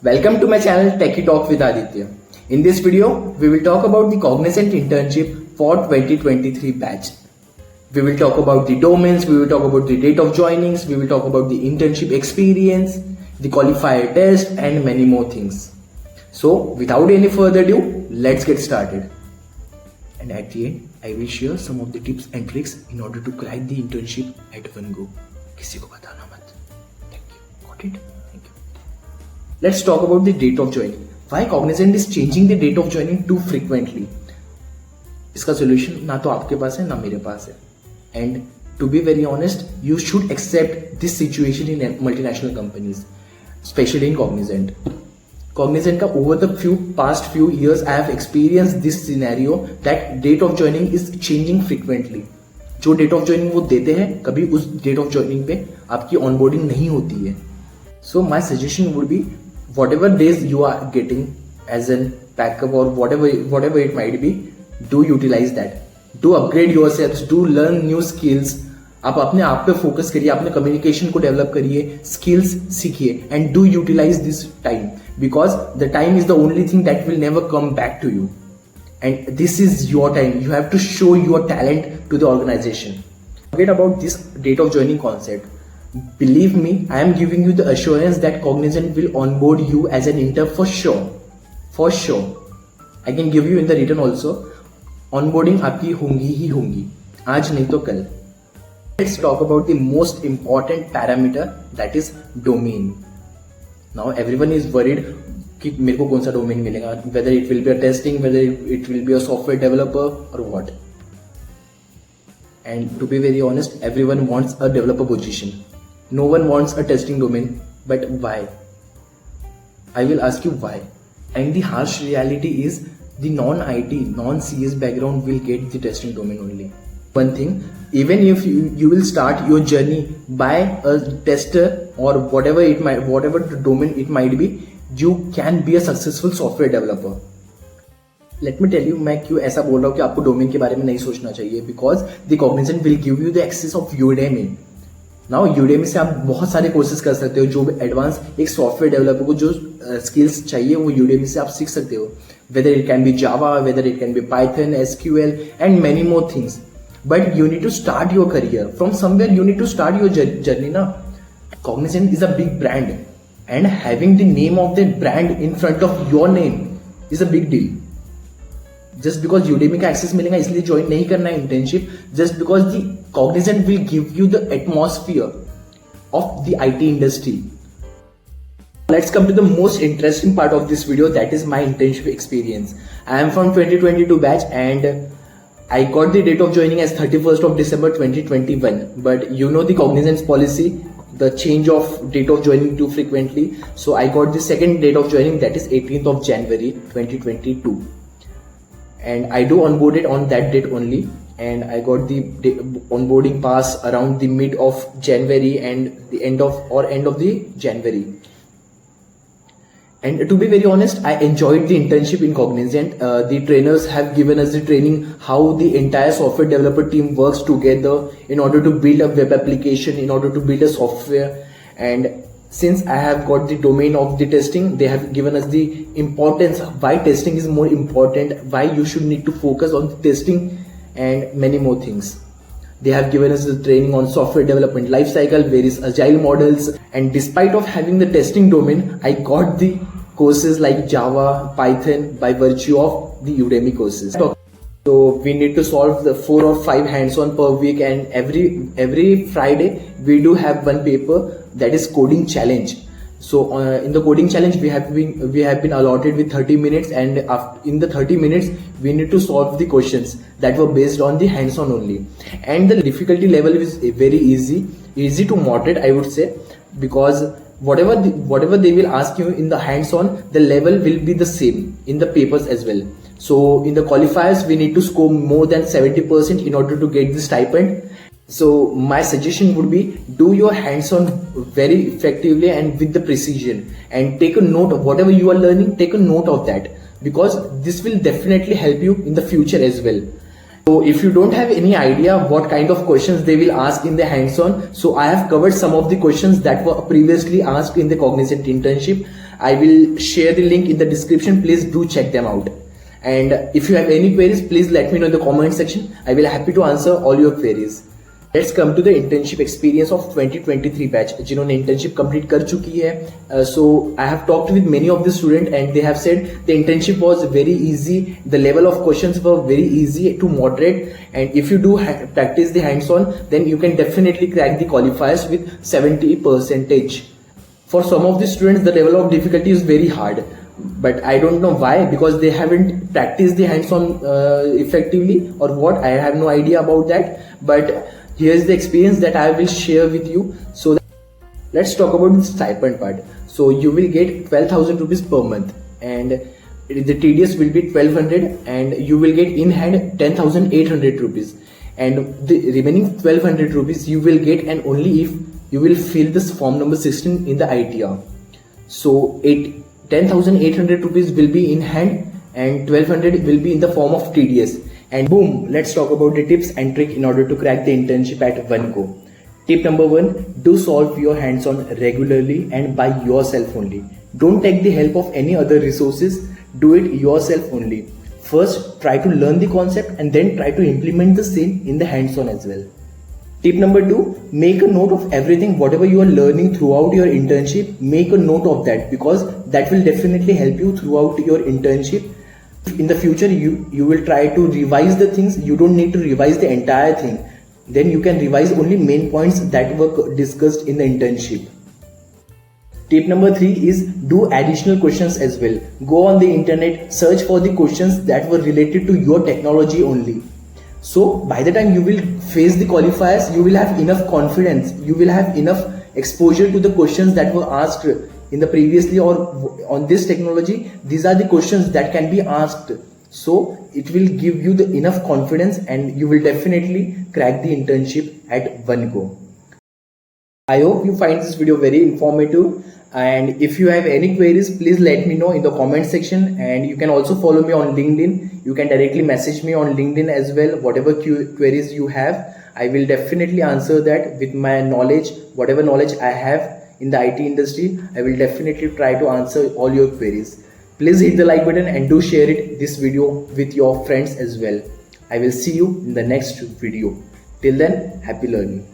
Welcome to my channel Techie Talk with Aditya. In this video, we will talk about the Cognizant internship for 2023 batch. We will talk about the domains, we will talk about the date of joinings, we will talk about the internship experience, the qualifier test and many more things. So without any further ado, let's get started. And at the end, I will share some of the tips and tricks in order to crack the internship at one go. किसी को बताना मत. Thank you. Got it? Thank you. Let's talk about the date of joining. Why Cognizant is changing the date of joining too frequently? इसका solution ना तो आपके पास है ना मेरे पास है. And to be very honest, you should accept this situation in multinational companies, especially in Cognizant. Cognizant का over the past few years, I have experienced this scenario that date of joining is changing frequently. जो date of joining वो देते हैं कभी उस date of joining पे आपकी onboarding नहीं होती है. So my suggestion would be whatever days you are getting as an backup or whatever it might be, do utilise that, do upgrade yourselves, do learn new skills. आप अपने आप पे focus करिए, अपने कम्युनिकेशन को डेवलप करिए, skills सीखिए and do utilise this time because the time is the only thing that will never come back to you. And this is your time. You have to show your talent to the organization. Forget about this date of joining concept. Believe me, I am giving you the assurance that Cognizant will onboard you as an intern for sure. For sure. I can give you in the written also. Onboarding आपकी होंगी ही होंगी. आज नहीं तो कल. Let's talk about the most important parameter, that is domain. Now everyone is worried कि मेरे को कौन सा डोमेन मिलेगा, whether it will be a testing, whether it will be a software developer or what. And to be very honest, everyone wants a developer position. No one wants a testing domain. But why? I will ask you why. And the harsh reality is the non-IT, non-CS background will get the testing domain only. One thing, even if you will start your journey by a tester or whatever the domain it might be, you can be a successful software developer. Let me tell you, मैं क्यों ऐसा बोल रहा हूँ कि आपको domain के बारे में नहीं सोचना चाहिए. Because the Cognizant will give you the access of Udemy. Now Udemy से आप बहुत सारे कोर्सेज कर सकते हो. जो भी एडवांस एक सॉफ्टवेयर डेवलपर को जो स्किल्स चाहिए वो Udemy से आप सीख सकते हो. Whether it can be Java, whether it can be Python, SQL and many more things. But you need to start your career from somewhere. You need to start your journey ना. Cognizant is a big brand. And having the name of the brand in front of your name is a big deal. Just because Udemy का access मिलेगा इसलिए join नहीं करना है internship. Just because the Cognizant will give you the atmosphere of the IT industry. Let's come to the most interesting part of this video, that is my internship experience. I am from 2022 batch and I got the date of joining as 31st of December 2021. But you know the Cognizant's policy, the change of date of joining too frequently. So I got the second date of joining, that is 18th of January 2022. And I do onboarded on that date only. And I got the onboarding pass around the mid of January and the end of the January. And to be very honest, I enjoyed the internship in Cognizant. The trainers have given us the training how the entire software developer team works together in order to build a web application, in order to build a software. And since I have got the domain of the testing, they have given us the importance, why testing is more important, why you should need to focus on the testing and many more things. They have given us the training on software development lifecycle, various agile models, and despite of having the testing domain, I got the courses like Java, Python by virtue of the Udemy courses. So we need to solve the 4 or 5 hands-on per week, and every Friday we do have one paper, that is coding challenge. So in the coding challenge we have been allotted with 30 minutes, and in the 30 minutes we need to solve the questions that were based on the hands-on only. And the difficulty level is very easy to moderate, I would say, because whatever they will ask you in the hands-on, the level will be the same in the papers as well. So in the qualifiers we need to score more than 70% in order to get the stipend. So my suggestion would be, do your hands-on very effectively and with the precision, and take a note of whatever you are learning, take a note of that, because this will definitely help you in the future as well. So if you don't have any idea what kind of questions they will ask in the hands-on, so I have covered some of the questions that were previously asked in the Cognizant internship. I will share the link in the description. Please do check them out. And if you have any queries, please let me know in the comment section. I will happy to answer all your queries. Let's come to the internship experience of 2023 batch जिन्होंने internship complete कर चुकी है. So I have talked with many of the students and they have said the internship was very easy. The level of questions were very easy to moderate, and if you do practice the hands-on, then you can definitely crack the qualifiers with 70%. For some of the students, the level of difficulty is very hard, but I don't know why, because they haven't practiced the hands-on effectively or what. I have no idea about that, but here's the experience that I will share with you. So let's talk about the stipend part. So you will get 12,000 rupees per month, and the TDS will be 1200, and you will get in hand 10,800 rupees, and the remaining 1200 rupees you will get and only if you will fill this form number 16 in the ITR. So 10,800 rupees will be in hand and 1200 will be in the form of TDS. And boom, let's talk about the tips and trick in order to crack the internship at one go. Tip number 1, do solve your hands-on regularly and by yourself only. Don't take the help of any other resources, do it yourself only. First, try to learn the concept and then try to implement the same in the hands-on as well. Tip number 2, make a note of everything, whatever you are learning throughout your internship, make a note of that, because that will definitely help you throughout your internship. In the future, you will try to revise the things. You don't need to revise the entire thing. Then you can revise only main points that were discussed in the internship. Tip number 3 is do additional questions as well. Go on the internet, search for the questions that were related to your technology only. So by the time you will face the qualifiers, you will have enough confidence. You will have enough exposure to the questions that were asked in the previously or on this technology. These are the questions that can be asked. So it will give you the enough confidence and you will definitely crack the internship at one go. I hope you find this video very informative, and if you have any queries, please let me know in the comment section, and you can also follow me on LinkedIn. You can directly message me on LinkedIn as well. Whatever queries you have, I will definitely answer that with my knowledge. Whatever knowledge I have in the IT industry, I will definitely try to answer all your queries. Please hit the like button and do share this video with your friends as well. I will see you in the next video. Till then, happy learning.